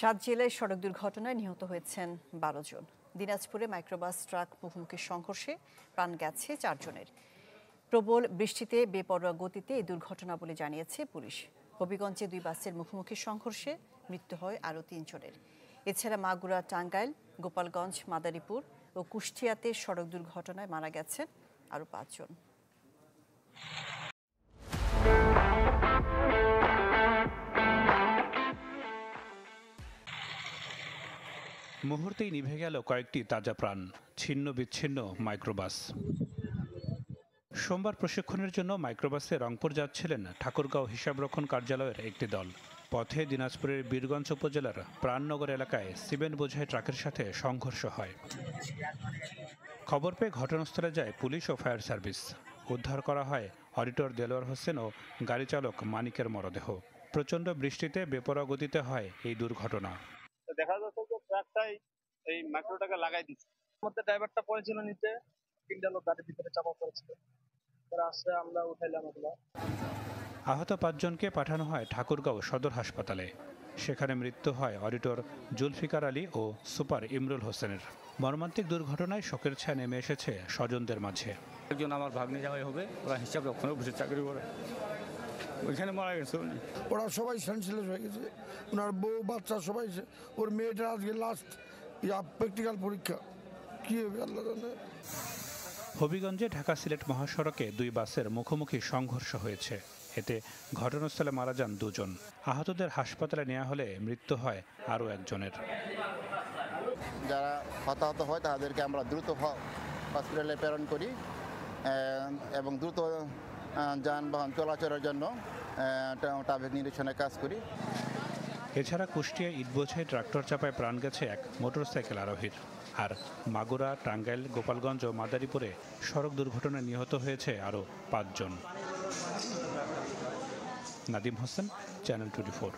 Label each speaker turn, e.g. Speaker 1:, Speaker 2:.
Speaker 1: 7 জেলায় সড়ক দুর্ঘটনায় নিহত হয়েছেন 12 জন। দিনাজপুরে মাইক্রোবাস ট্রাক মুখোমুখি সংঘর্ষে প্রাণ গেছে 4 জনের। প্রবল বৃষ্টিতে বেপরোয়া গতিতে এই দুর্ঘটনা বলে জানিয়েছে পুলিশ। হবিগঞ্জে 2 বাসের মুখোমুখি সংঘর্ষে মৃত্যু হয় আরও 3 জনের। এছাড়া মাগুরা, টাঙ্গাইল, গোপালগঞ্জ, মাদারীপুর ও কুষ্টিয়াতে সড়ক দুর্ঘটনায় মারা গেছেন আরও 5 জন।
Speaker 2: মুহূর্তেই নিভে গেল কয়েকটি তাজা প্রাণ, ছিন্ন বিচ্ছিন্ন মাইক্রোবাস। সোমবার প্রশিক্ষণের জন্য মাইক্রোবাসে রংপুর যাচ্ছিলেন ঠাকুরগাঁও হিসাবরক্ষণ কার্যালয়ের একটি দল। পথে দিনাজপুরের বীরগঞ্জ উপজেলার প্রাণনগর এলাকায় সিমেন্ট বোঝাই ট্রাকের সাথে সংঘর্ষ হয়। খবর পেয়ে ঘটনাস্থলে যায় পুলিশ ও ফায়ার সার্ভিস। উদ্ধার করা হয় অডিটর দেলোয়ার হোসেন ও গাড়ি চালক মানিকের মরদেহ। প্রচণ্ড বৃষ্টিতে বেপরোয়া গতিতে হয় এই দুর্ঘটনা।
Speaker 3: দেখা যাচ্ছে যে ট্রাকটাই এই মাইক্রোটাকে লাগাই দিচ্ছে। মধ্যে ড্রাইভারটা পড়েছিল নিচে, 3টা লোক গাড়ির ভিতরে চাপা পড়েছিল। আসলে আমরা উঠাইলাম ওগুলো।
Speaker 2: আহত 5 জনকে পাঠানো হয় ঠাকুরগাঁও সদর হাসপাতালে। সেখানে মৃত্যু হয় অডিটর জুলফিকার আলী ও সুপার ইমরুল হোসেনের। মর্মান্তিক দুর্ঘটনায় শোকের ছায়া নেমে এসেছে স্বজনদের মাঝে।
Speaker 4: একজন আমার ভাগ্নে জামাই হবে, ওরা হিসাব রক্ষণে বসে চাকরি করে, ওইখানে মারা গেছে উনি।
Speaker 5: ওরা সবাই সেন্সলেস হয়ে গেছে, ওনার বউ বাচ্চা সবাই। ওর মেয়েটা আজকে লাস্ট প্র্যাকটিক্যাল পরীক্ষা, কি হবে আল্লাহ জানে।
Speaker 2: হবিগঞ্জে ঢাকা সিলেট মহাসড়কে 2 বাসের মুখোমুখি সংঘর্ষ হয়েছে। এতে ঘটনাস্থলে মারা যান 2 জন। আহতদের হাসপাতালে নেওয়া হলে মৃত্যু হয় আরও 1 জনের।
Speaker 6: যারা হতাহত হয় তাদেরকে আমরা দ্রুত হসপিটালে প্রেরণ করি এবং দ্রুত যানবাহন চলাচলের জন্য ট্রাফিক নিরীক্ষণের কাজ করি।
Speaker 2: এছাড়া কুষ্টিয়া ইটবোঝাই ট্রাক্টর চাপায় প্রাণ গেছে এক মোটরসাইকেল আরোহীর। আর মাগুরা, টাঙ্গাইল, গোপালগঞ্জ ও মাদারীপুরে সড়ক দুর্ঘটনায় নিহত হয়েছে আরও 5 জন। নাদিম হোসেন, চ্যানেল 24।